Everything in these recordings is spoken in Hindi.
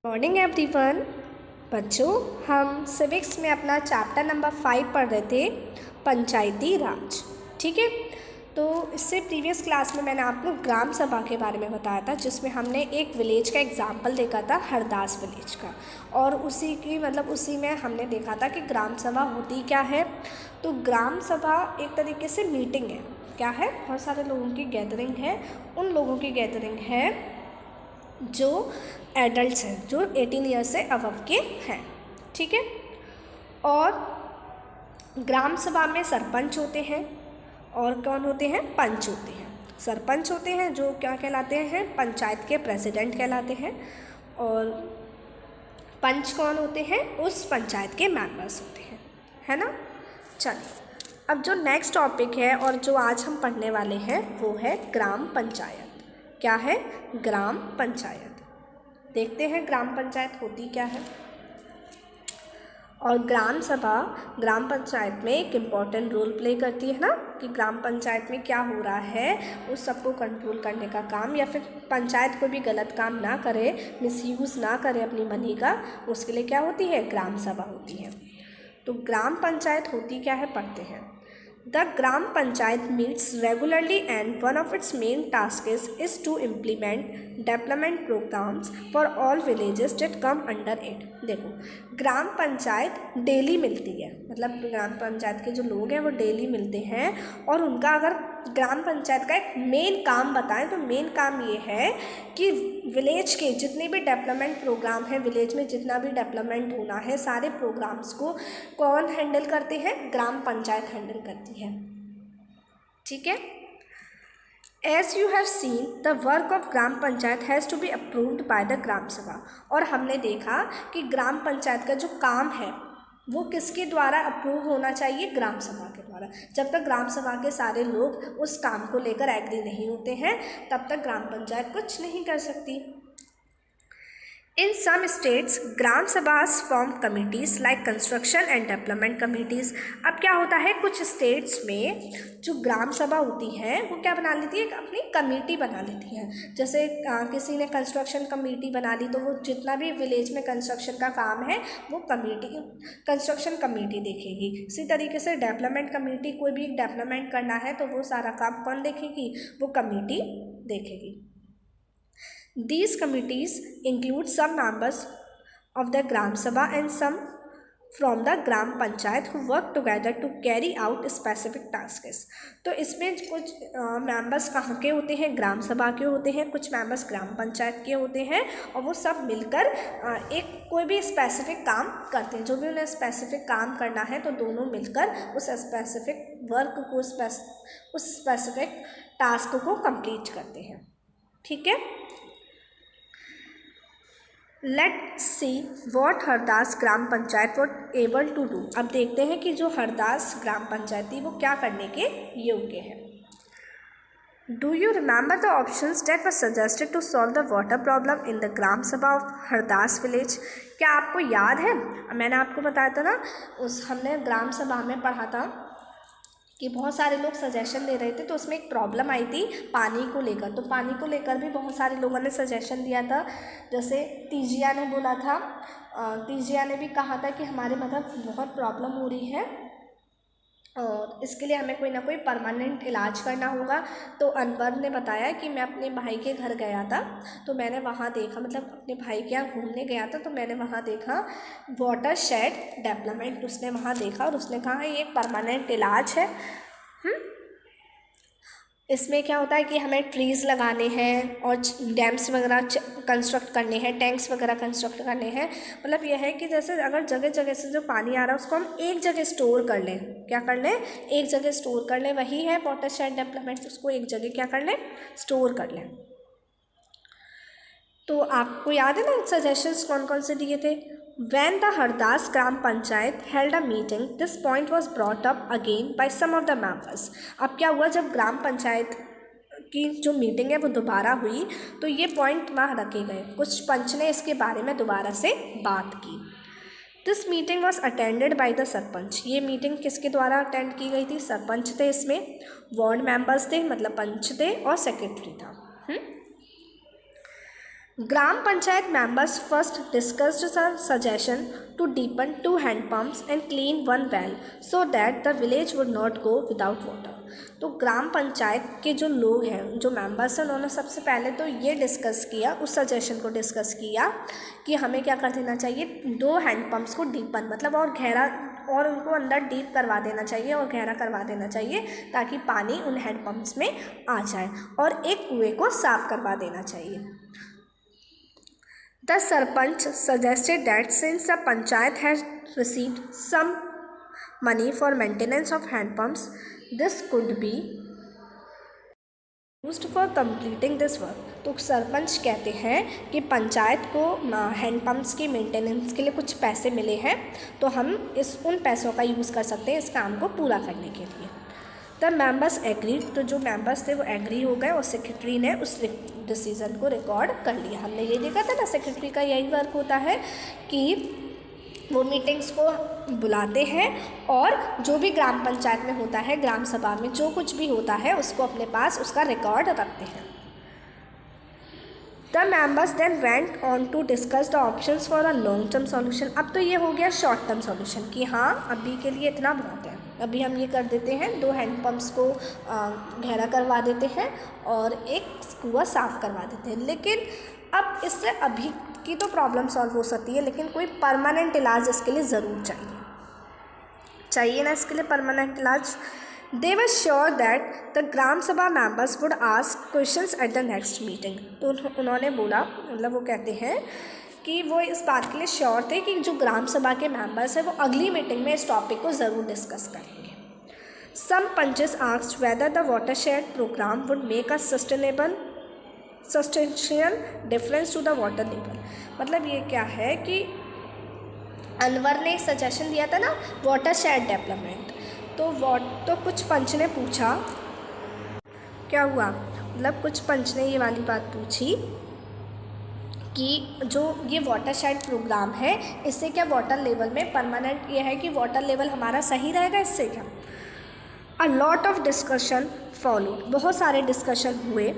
Morning everyone. बच्चों, हम सिविक्स में अपना चैप्टर नंबर 5 पढ़ रहे थे, पंचायती राज। ठीक है, तो इससे प्रीवियस क्लास में मैंने आपको ग्राम सभा के बारे में बताया था, जिसमें हमने एक विलेज का एग्जाम्पल देखा था, हरदास विलेज का। और उसी में हमने देखा था कि ग्राम सभा होती क्या है। तो ग्राम सभा एक तरीके से मीटिंग है। क्या है? बहुत सारे लोगों की गैदरिंग है। उन लोगों की गैदरिंग है जो एडल्ट्स हैं, जो 18 ईयर से अबव के हैं। ठीक है, और ग्राम सभा में सरपंच होते हैं और कौन होते हैं? पंच होते हैं। सरपंच होते हैं जो क्या कहलाते हैं? पंचायत के प्रेसिडेंट कहलाते हैं। और पंच कौन होते हैं? उस पंचायत के मेंबर्स होते हैं, है ना। चलिए, अब जो नेक्स्ट टॉपिक है और जो आज हम पढ़ने वाले हैं वो है ग्राम पंचायत। क्या है? ग्राम पंचायत। देखते हैं ग्राम पंचायत होती क्या है। और ग्राम सभा ग्राम पंचायत में एक इम्पॉर्टेंट रोल प्ले करती है ना, कि ग्राम पंचायत में क्या हो रहा है उस सबको कंट्रोल करने का काम, या फिर पंचायत कोई भी गलत काम ना करे, मिसयूज़ ना करे अपनी मनी का, उसके लिए क्या होती है? ग्राम सभा होती है। तो ग्राम पंचायत होती क्या है, पढ़ते हैं। The Gram Panchayat meets regularly and one of its main tasks is to implement development programs for all villages that come under it। देखो, ग्राम पंचायत डेली मिलती है, मतलब ग्राम पंचायत के जो लोग हैं वो डेली मिलते हैं, और उनका अगर ग्राम पंचायत का एक मेन काम बताएं तो मेन काम ये है कि विलेज के जितने भी डेवलपमेंट प्रोग्राम हैं, विलेज में जितना भी डेवलपमेंट होना है, सारे प्रोग्राम्स को कौन हैंडल करते हैं? ग्राम पंचायत हैंडल करती है। ठीक है, as you have seen the work of gram panchayat has to be approved by the gram sabha. और हमने देखा कि ग्राम पंचायत का जो काम है वो किसके द्वारा अप्रूव होना चाहिए? ग्राम सभा के द्वारा। जब तक ग्राम सभा के सारे लोग उस काम को लेकर एग्री नहीं होते हैं, तब तक ग्राम पंचायत कुछ नहीं कर सकती। In some states, gram sabhas form committees like construction and development committees. अब क्या होता है, कुछ स्टेट्स में जो ग्राम सभा होती है वो क्या बना लेती है? अपनी कमेटी बना लेती है। जैसे किसी ने कंस्ट्रक्शन कमेटी बना ली, तो वो जितना भी विलेज में कंस्ट्रक्शन का काम है वो कंस्ट्रक्शन कमेटी देखेगी। इसी तरीके से डेवलपमेंट कमेटी, कोई भी डेवलपमेंट करना है तो वो सारा काम कौन देखेगी? वो कमेटी देखेगी। These committees include some members of the Gram Sabha and some from the Gram Panchayat who work together to carry out specific tasks। तो इसमें कुछ मेंबर्स कहाँ के होते हैं? ग्राम सभा के होते हैं, कुछ मेंबर्स ग्राम पंचायत के होते हैं, और वो सब मिलकर एक कोई भी स्पेसिफिक काम करते हैं। जो भी उन्हें स्पेसिफिक काम करना है तो दोनों मिलकर उस स्पेसिफिक वर्क को, उस स्पेसिफिक टास्क को कंप्लीट करते हैं। ठीक है, let's see what Hardas gram panchayat what able to do. अब देखते हैं कि जो हरदास ग्राम पंचायत थी वो क्या करने के योग्य है। Do you remember the options that were suggested to solve the water problem in the gram sabha of Hardas village? क्या आपको याद है? मैंने आपको बताया था ना, हमने ग्राम सभा में पढ़ा था कि बहुत सारे लोग सजेशन दे रहे थे, तो उसमें एक प्रॉब्लम आई थी पानी को लेकर। तो पानी को लेकर भी बहुत सारे लोगों ने सजेशन दिया था। जैसे तीजिया ने बोला था, तीजिया ने भी कहा था कि हमारे बहुत प्रॉब्लम हो रही है और इसके लिए हमें कोई ना कोई परमानेंट इलाज करना होगा। तो अनवर ने बताया कि मैं अपने भाई के घर गया था, तो मैंने वहाँ देखा, अपने भाई के यहाँ घूमने गया था, तो मैंने वहाँ देखा वाटर शेड डेवलपमेंट, उसने वहाँ देखा और उसने कहा ये एक परमानेंट इलाज है। इसमें क्या होता है कि हमें ट्रीज़ लगाने हैं और डैम्स वगैरह कंस्ट्रक्ट करने हैं, टैंक्स वगैरह कंस्ट्रक्ट करने हैं। मतलब यह है कि जैसे अगर जगह जगह से जो पानी आ रहा है उसको हम एक जगह स्टोर कर लें। क्या कर लें? एक जगह स्टोर कर लें। वही है वाटर शेड डेवलपमेंट, उसको एक जगह क्या कर लें? स्टोर कर लें। तो आपको याद है ना सजेशंस कौन कौन से दिए थे? When the Hardas Gram Panchayat held a meeting, this point was brought up again by some of the members। अब क्या हुआ, जब ग्राम पंचायत की जो मीटिंग है वो दोबारा हुई तो ये पॉइंट वहाँ रखे गए। कुछ पंच ने इसके बारे में दोबारा से बात की। This meeting was attended by the sarpanch. ये मीटिंग किसके द्वारा अटेंड की गई थी? सरपंच थे इसमें, वार्ड मेंबर्स थे, मतलब पंच थे, और सेक्रेटरी था। Gram Panchayat members first discussed the suggestion to deepen 2 hand pumps and clean 1 well so that the village would not go without water. तो ग्राम पंचायत के जो लोग हैं, जो मेंबर्स हैं, उन्होंने सबसे पहले तो ये डिस्कस किया, उस सजेशन को डिस्कस किया कि हमें क्या कर देना चाहिए, 2 हैंड पम्प्स को डीपन मतलब और गहरा और उनको अंदर डीप करवा देना चाहिए और गहरा करवा देना चाहिए ताकि पानी उन हैंड पम्प्स में आ जाए, और एक कुएं को साफ करवा देना चाहिए. The Sarpanch suggested that since the panchayat has received some money for maintenance of hand pumps, this could be used for completing this work. तो सरपंच कहते हैं कि पंचायत को हैंड पम्प्स की मेंटेनेंस के लिए कुछ पैसे मिले हैं, तो हम उन पैसों का यूज़ कर सकते हैं इस काम को पूरा करने के लिए. द मेंबर्स एग्री, तो जो मेंबर्स थे वो एग्री हो गए और सेक्रेटरी ने उस डिसीज़न को रिकॉर्ड कर लिया. हमने ये देखा था ना, सेक्रेटरी का यही वर्क होता है कि वो मीटिंग्स को बुलाते हैं और जो भी ग्राम पंचायत में होता है, ग्राम सभा में जो कुछ भी होता है उसको अपने पास उसका रिकॉर्ड रखते हैं. The members then went on to discuss the options for a long term solution. अब तो ये हो गया शॉर्ट टर्म सॉल्यूशन कि हाँ अभी के लिए इतना बहुत है, अभी हम ये कर देते हैं, 2 हैंड पम्प्स को गहरा करवा देते हैं और एक कुआं साफ़ करवा देते हैं. लेकिन अब इससे अभी की तो प्रॉब्लम सॉल्व हो सकती है, लेकिन कोई परमानेंट इलाज इसके लिए ज़रूर चाहिए ना इसके लिए परमानेंट इलाज. They were sure that the ग्राम सभा members would ask questions at the next meeting. तो उन्होंने बोला, मतलब वो कहते हैं कि वो इस बात के लिए श्योर थे कि जो ग्राम सभा के मेंबर्स हैं वो अगली मीटिंग में इस टॉपिक को ज़रूर डिस्कस करेंगे. Some punches asked whether the watershed program would make a substantial difference to the water level. मतलब ये क्या है कि अनवर ने सजेशन दिया था ना वाटरशेड डेवलपमेंट, तो कुछ पंच ने पूछा क्या हुआ, मतलब कुछ पंच ने ये वाली बात पूछी कि जो ये वाटरशेड प्रोग्राम है इससे क्या वाटर लेवल में परमानेंट ये है कि वाटर लेवल हमारा सही रहेगा इससे क्या. A lot of discussion followed, बहुत सारे डिस्कशन हुए.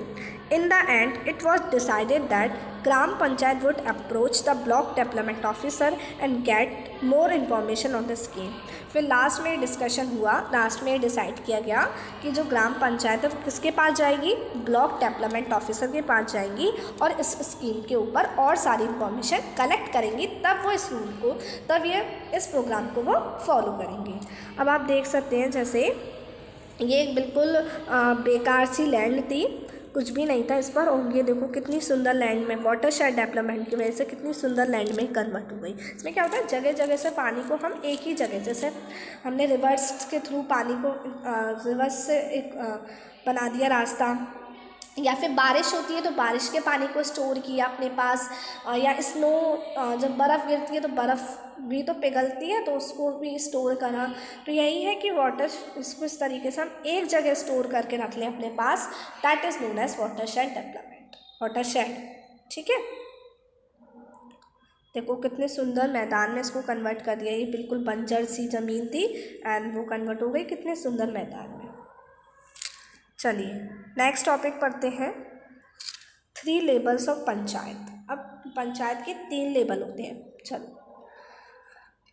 In the end it was decided that gram panchayat would approach the block development officer and get more information on the scheme. फिर लास्ट में डिस्कशन हुआ, लास्ट में डिसाइड किया गया कि जो ग्राम पंचायत है किसके पास जाएगी, ब्लॉक डेवलपमेंट ऑफिसर के पास जाएंगी और इस स्कीम के ऊपर और सारी इन्फॉर्मेशन कलेक्ट करेंगी, तब वो इस रूल को, तब ये इस प्रोग्राम को वो फॉलो करेंगे. अब आप देख सकते हैं जैसे ये बिल्कुल बेकार सी लैंड थी, कुछ भी नहीं था इस पर, और ये देखो कितनी सुंदर लैंड में वाटरशेड डेवलपमेंट की वजह से कितनी सुंदर लैंड में कन्वर्ट हो गई. इसमें क्या होता है, जगह जगह से पानी को हम एक ही जगह, जैसे हमने रिवर्स के थ्रू पानी को रिवर्स से एक बना दिया रास्ता, या फिर बारिश होती है तो बारिश के पानी को स्टोर किया अपने पास, या स्नो जब बर्फ़ गिरती है तो बर्फ़ भी तो पिघलती है तो उसको भी स्टोर करा. तो यही है कि वाटर इसको इस तरीके से हम एक जगह स्टोर करके रख लें अपने पास, that is known as watershed development, watershed. ठीक है, देखो कितने सुंदर मैदान में इसको कन्वर्ट कर दिया. ये बिल्कुल बंजर सी ज़मीन थी एंड वो कन्वर्ट हो गई कितने सुंदर मैदान में. चलिए नेक्स्ट टॉपिक पढ़ते हैं, 3 लेवल्स ऑफ पंचायत. अब पंचायत के 3 लेवल होते हैं. चलो,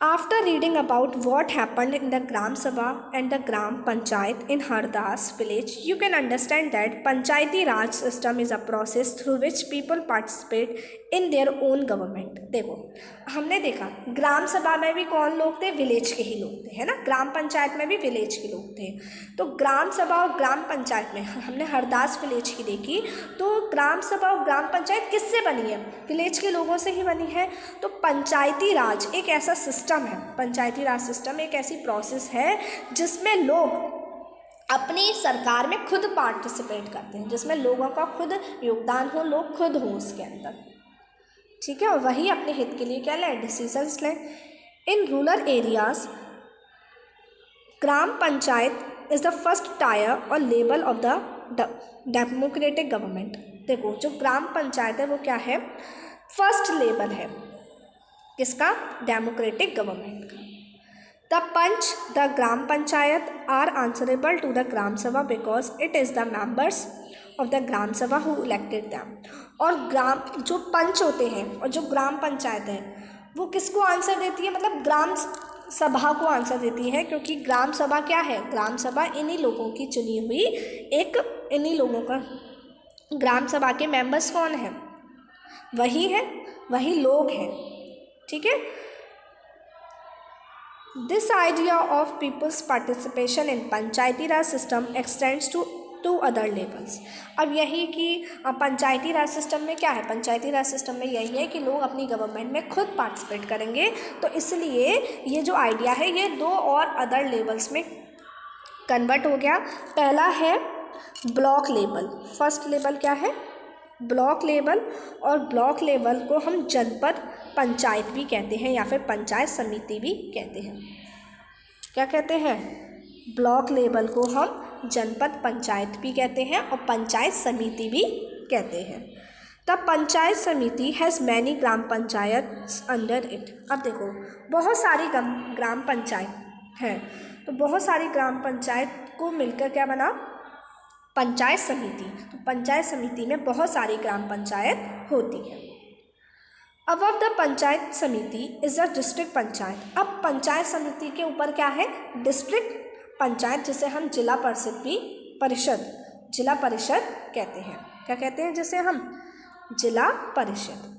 after reading about what happened in the gram sabha and the gram panchayat in Hardas village, you can understand that panchayati raj system is a process through which people participate in their own government. देखो हमने देखा ग्राम सभा में भी कौन लोग थे, विलेज के ही लोग थे, है ना. ग्राम पंचायत में भी विलेज के लोग थे. तो ग्राम सभा और ग्राम पंचायत में हमने हरदास विलेज की देखी, तो ग्राम सभा और ग्राम पंचायत किससे बनी है, विलेज के लोगों से ही बनी है. तो पंचायती राज एक ऐसा सिस्टम है, पंचायती राज सिस्टम एक ऐसी प्रोसेस है जिसमें लोग अपनी सरकार में खुद पार्टिसिपेट करते हैं, जिसमें लोगों का खुद योगदान हो, लोग खुद हों उसके अंदर. ठीक है, और वही अपने हित के लिए क्या लें, डिसीजंस लें. In rural areas gram panchayat is the first tier और level of the democratic government. देखो जो ग्राम पंचायत है वो क्या है, फर्स्ट लेवल है किसका, डेमोक्रेटिक गवर्नमेंट का. The panch the gram panchayat are answerable to the gram sabha because it is the members of the gram sabha who elected them. और ग्राम जो पंच होते हैं और जो ग्राम पंचायत है वो किसको आंसर देती है, मतलब ग्राम सभा को आंसर देती है, क्योंकि ग्राम सभा क्या है, ग्राम सभा इन्हीं लोगों की चुनी हुई एक, इन्हीं लोगों का, ग्राम सभा के मेंबर्स कौन है, वही है, वही लोग हैं, ठीक है। This idea of people's participation in panchayati raj system extends to other levels. अब यही कि पंचायती राज सिस्टम में क्या है, पंचायती राज सिस्टम में यही है कि लोग अपनी गवर्नमेंट में खुद पार्टिसिपेट करेंगे, तो इसलिए ये जो आइडिया है ये 2 और अदर लेवल्स में कन्वर्ट हो गया। पहला है ब्लॉक लेवल, फर्स्ट लेवल क्या है, ब्लॉक लेवल, और ब्लॉक लेवल को हम जनपद पंचायत भी कहते हैं या फिर पंचायत समिति भी कहते हैं। क्या कहते हैं, ब्लॉक लेवल को हम जनपद पंचायत भी कहते हैं और पंचायत समिति भी कहते हैं। द पंचायत समिति has many gram panchayat under it. अब देखो बहुत सारी ग्राम पंचायत हैं, तो बहुत सारी ग्राम पंचायत को मिलकर क्या बना, पंचायत समिति। तो पंचायत समिति में बहुत सारी ग्राम पंचायत होती है। अबव द पंचायत समिति इज अ डिस्ट्रिक्ट पंचायत। अब पंचायत समिति के ऊपर क्या है, डिस्ट्रिक्ट पंचायत, जिसे हम जिला परिषद कहते हैं। क्या कहते हैं, जिसे हम जिला परिषद।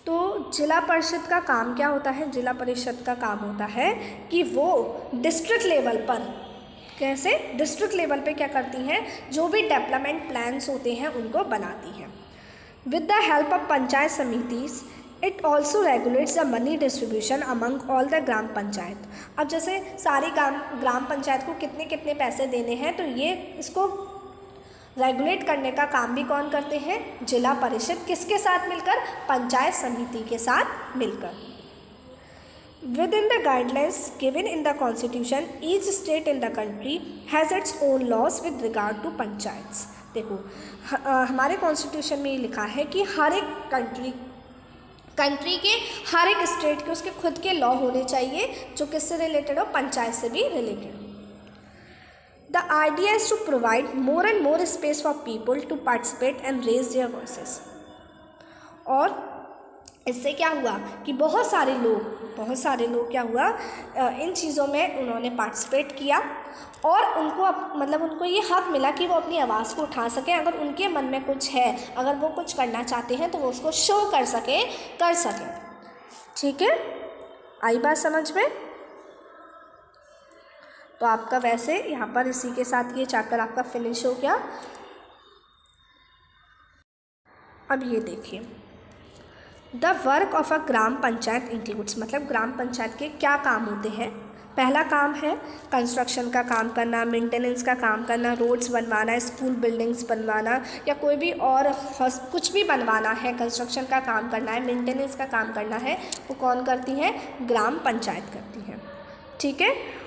तो जिला परिषद का काम क्या होता है, जिला परिषद का काम होता है कि वो डिस्ट्रिक्ट लेवल पर, कैसे, डिस्ट्रिक्ट लेवल पे क्या करती हैं, जो भी डेवलपमेंट प्लान्स होते हैं उनको बनाती हैं। With the help of panchayat samitis it also regulates the money distribution among all the gram panchayat. अब जैसे सारी ग्राम पंचायत को कितने कितने पैसे देने हैं, तो ये इसको रेगुलेट करने का काम भी कौन करते हैं, जिला परिषद, किसके साथ मिलकर, पंचायत समिति के साथ मिलकर। Within the guidelines given in the constitution, each state in the country has its own laws with regard to panchayats. देखो हमारे कॉन्स्टिट्यूशन में ये लिखा है कि हर एक कंट्री के हर एक स्टेट के उसके खुद के लॉ होने चाहिए जो किससे रिलेटेड हो, पंचायत से भी रिलेटेड हो। The idea is to provide more and more space for people to participate and raise their voices. और इससे क्या हुआ कि बहुत सारे लोग क्या हुआ, इन चीज़ों में उन्होंने पार्टिसिपेट किया और उनको मतलब उनको ये हक मिला कि वो अपनी आवाज़ को उठा सकें। अगर उनके मन में कुछ है, अगर वो कुछ करना चाहते हैं तो वो उसको शो कर सकें। ठीक है, आई बात समझ में। तो आपका वैसे यहाँ पर इसी के साथ ये चैप्टर आपका फिनिश हो गया। अब ये देखिए, the work of a gram panchayat includes, मतलब ग्राम पंचायत के क्या काम होते हैं। पहला काम है कंस्ट्रक्शन का काम करना, मेंटेनेंस का काम करना, रोड्स बनवाना, स्कूल बिल्डिंग्स बनवाना या कोई भी और कुछ भी बनवाना है, कंस्ट्रक्शन का काम करना है, मेंटेनेंस का काम करना है, वो कौन करती है, ग्राम पंचायत करती है। ठीक है।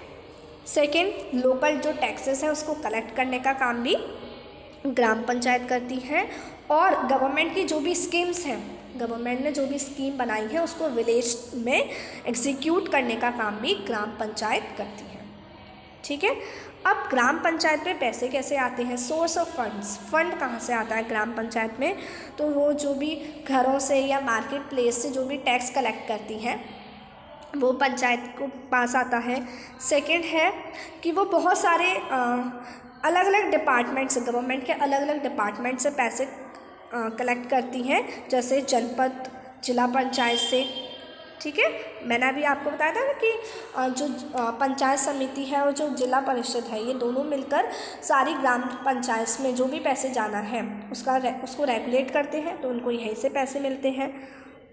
सेकेंड, लोकल जो टैक्सेस हैं उसको कलेक्ट करने का काम भी ग्राम पंचायत करती है। और गवर्नमेंट की जो भी स्कीम्स हैं, गवर्नमेंट ने जो भी स्कीम बनाई है उसको विलेज में एग्जीक्यूट करने का काम भी ग्राम पंचायत करती है। ठीक है। अब ग्राम पंचायत में पैसे कैसे आते हैं, सोर्स ऑफ फंड्स, फंड कहाँ से आता है ग्राम पंचायत में, तो वो जो भी घरों से या मार्केट प्लेस से जो भी टैक्स कलेक्ट करती हैं वो पंचायत को पास आता है। सेकंड है कि वो बहुत सारे अलग अलग डिपार्टमेंट से, गवर्नमेंट के अलग अलग डिपार्टमेंट से पैसे कलेक्ट करती हैं, जैसे जनपद, जिला पंचायत से। ठीक है, मैंने अभी आपको बताया था ना कि जो पंचायत समिति है और जो जिला परिषद है, ये दोनों मिलकर सारी ग्राम पंचायत में जो भी पैसे जाना है उसको रेगुलेट करते हैं, तो उनको यहीं से पैसे मिलते हैं।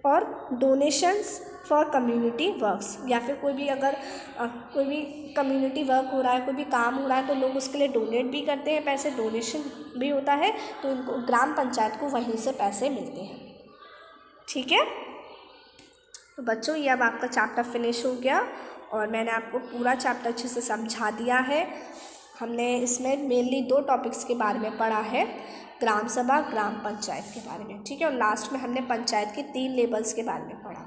और डोनेशंस फॉर कम्युनिटी वर्क्स, या फिर कोई भी अगर कोई भी कम्युनिटी वर्क हो रहा है, कोई भी काम हो रहा है, तो लोग उसके लिए डोनेट भी करते हैं, पैसे डोनेशन भी होता है, तो इनको ग्राम पंचायत को वहीं से पैसे मिलते हैं। ठीक है। तो बच्चों, ये अब आपका चैप्टर फिनिश हो गया और मैंने आपको पूरा चैप्टर अच्छे से समझा दिया है। हमने इसमें मेनली 2 टॉपिक्स के बारे में पढ़ा है, ग्राम सभा, ग्राम पंचायत के बारे में। ठीक है। और लास्ट में हमने पंचायत के 3 लेवल्स के बारे में पढ़ा।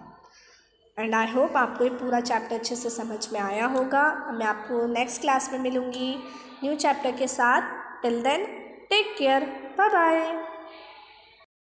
एंड आई होप आपको ये पूरा चैप्टर अच्छे से समझ में आया होगा। मैं आपको नेक्स्ट क्लास में मिलूँगी न्यू चैप्टर के साथ। Till then take care, bye bye.